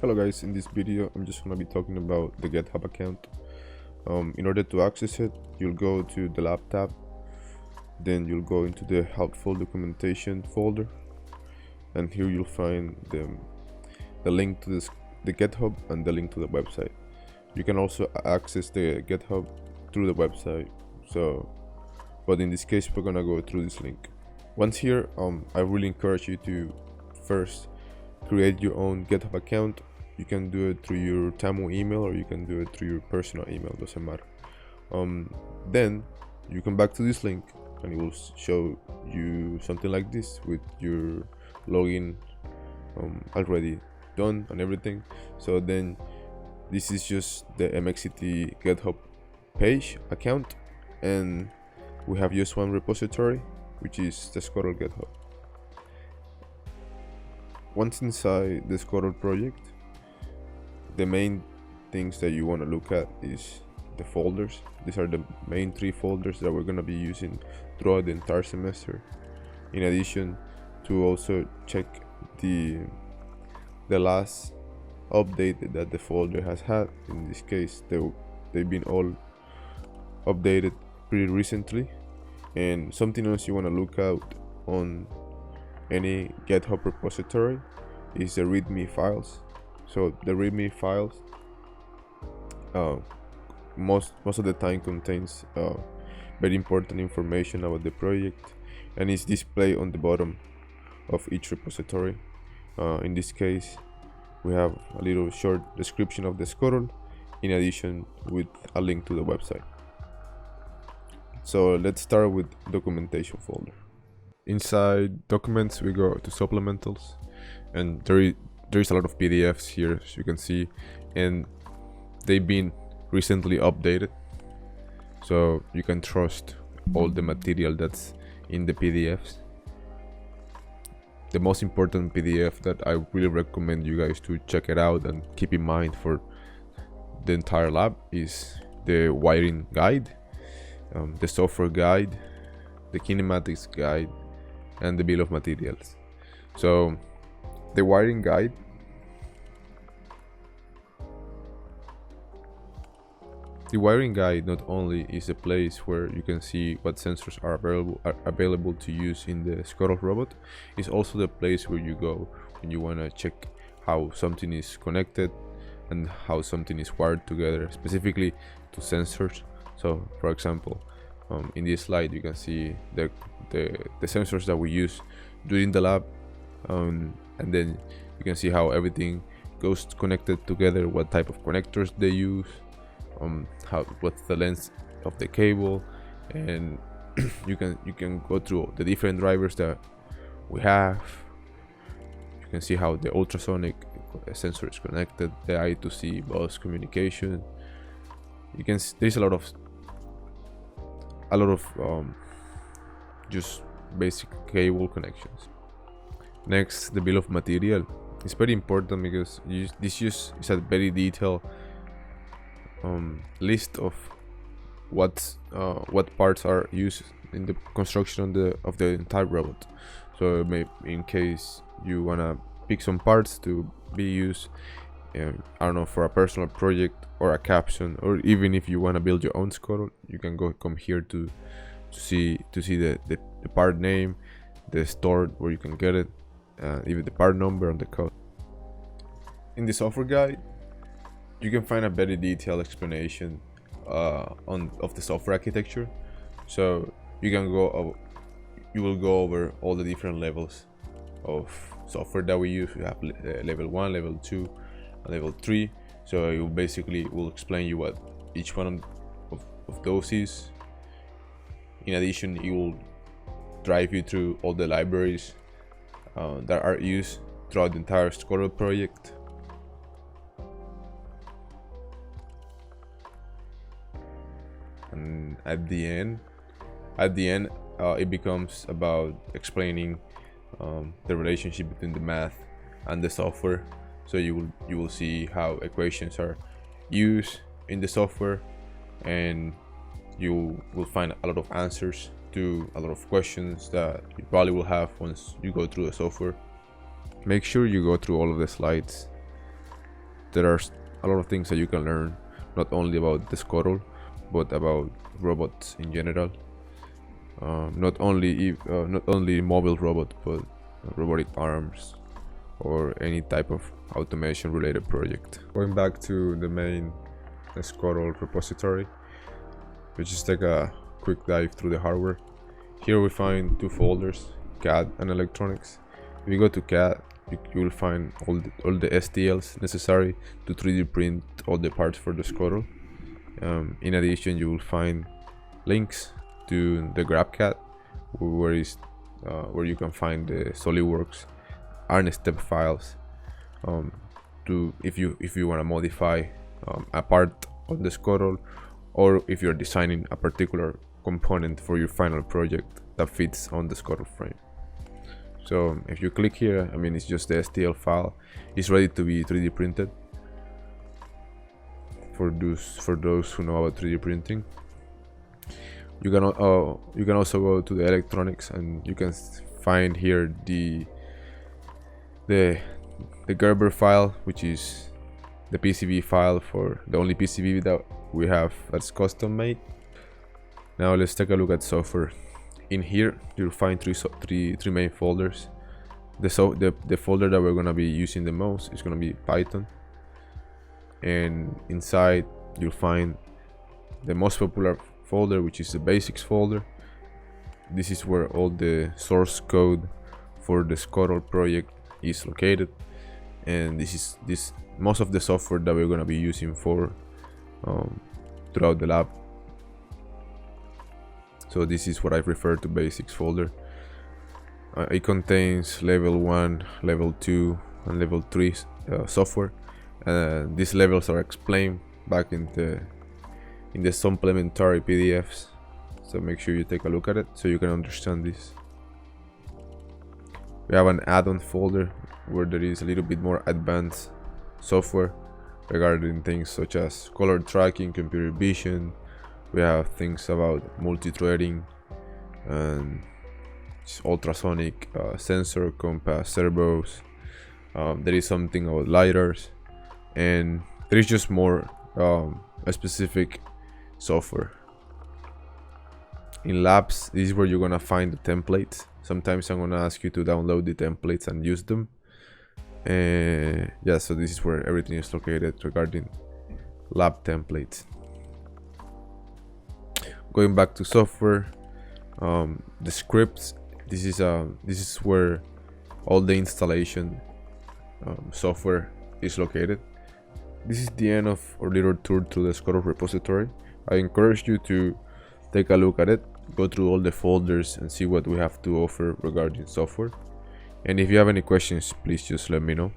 Hello guys, in this video I'm just gonna be talking about the GitHub account. In order to access it, you'll go to the lab tab, then you'll go into the helpful documentation folder, and here you'll find the link to the GitHub and the link to the website. You can also access the GitHub through the website, but in this case we're gonna go through this link. Once here, I really encourage you to first create your own GitHub account. You can do it through your Tamu email or you can do it through your personal email, doesn't matter. Then you come back to this link and it will show you something like this with your login already done and everything. So then this is just the MXET GitHub page account, and we have just one repository, which is the SCUTTLE GitHub. Once inside the SCUTTLE project, the main things that you want to look at is the folders. These are the main 3 folders that we're going to be using throughout the entire semester, in addition to also check the last update that the folder has had. In this case, they've been all updated pretty recently. And something else you want to look out on any GitHub repository is the README files. So the README files most of the time contains very important information about the project, and is displayed on the bottom of each repository. In this case, we have a little short description of the SCUTTLE, in addition with a link to the website. So let's start with documentation folder. Inside documents, we go to supplementals, and there is a lot of PDFs here, as you can see, and they've been recently updated, so you can trust all the material that's in the PDFs. The most important PDF that I really recommend you guys to check it out and keep in mind for the entire lab is the wiring guide, the software guide, the kinematics guide, and the bill of materials. So the wiring guide not only is a place where you can see what sensors are available to use in the SCUTTLE robot, it's also the place where you go when you want to check how something is connected and how something is wired together, specifically to sensors. So for example, in this slide you can see the sensors that we use during the lab, and then you can see how everything goes connected together, what type of connectors they use, what's the length of the cable, and you can go through the different drivers that we have. You can see how the ultrasonic sensor is connected, the I2C bus communication. You can see there's a lot of just basic cable connections. Next, the bill of material. It's very important because this is a very detailed list of what parts are used in the construction of the entire robot. So in case you wanna pick some parts to be used, I don't know, for a personal project or a caption, or even if you want to build your own SCUTTLE, you can come here to see the part name, the store where you can get it, even the part number and the code. In the software guide, you can find a very detailed explanation of the software architecture. So you will go over all the different levels of software that we use. We have level 1, level 2, level 3. So it will explain you what each one of those is. In addition, it will drive you through all the libraries that are used throughout the entire SCUTTLE project. And at the end, it becomes about explaining the relationship between the math and the software. So you will see how equations are used in the software, and you will find a lot of answers to a lot of questions that you probably will have once you go through the software. Make sure you go through all of the slides there are a lot of things that you can learn, not only about the SCUTTLE, but about robots in general. Not only mobile robot, but robotic arms or any type of automation related project. Going back to the main SCUTTLE repository, we just take a quick dive through the hardware. Here we find two folders, CAD and electronics. If you go to CAD, you will find all the STLs necessary to 3D print all the parts for the SCUTTLE. In addition, you will find links to the GrabCAD, where you can find the SolidWorks and step files to if you want to modify a part of the SCUTTLE, or if you're designing a particular component for your final project that fits on the SCUTTLE frame. So if you click here, I mean, it's just the STL file. It's ready to be 3D printed. For those who know about 3D printing, you can also go to the electronics, and you can find here the Gerber file, which is the PCB file for the only PCB that we have that's custom made. Now let's take a look at software. In here you'll find three main folders. The folder that we're gonna be using the most is gonna be Python, and inside you'll find the most popular folder, which is the basics folder. This is where all the source code for the SCUTTLE project is located, and most of the software that we're gonna be using for throughout the lab. So this is what I refer to basics folder. It contains level 1, level 2, and level 3 software. These levels are explained back in the supplementary PDFs. So make sure you take a look at it so you can understand this. We have an add-on folder where there is a little bit more advanced software regarding things such as color tracking, computer vision. We have things about multi-threading and ultrasonic sensor, compass, servos. There is something about lidars, and there is just more specific software. In labs, this is where you're gonna find the templates. Sometimes I'm gonna ask you to download the templates and use them. Yeah, so this is where everything is located regarding lab templates. Going back to software, the scripts. This is where all the installation software is located. This is the end of our little tour through the SCUTTLE repository. I encourage you to take a look at it, go through all the folders and see what we have to offer regarding software. And if you have any questions, please just let me know.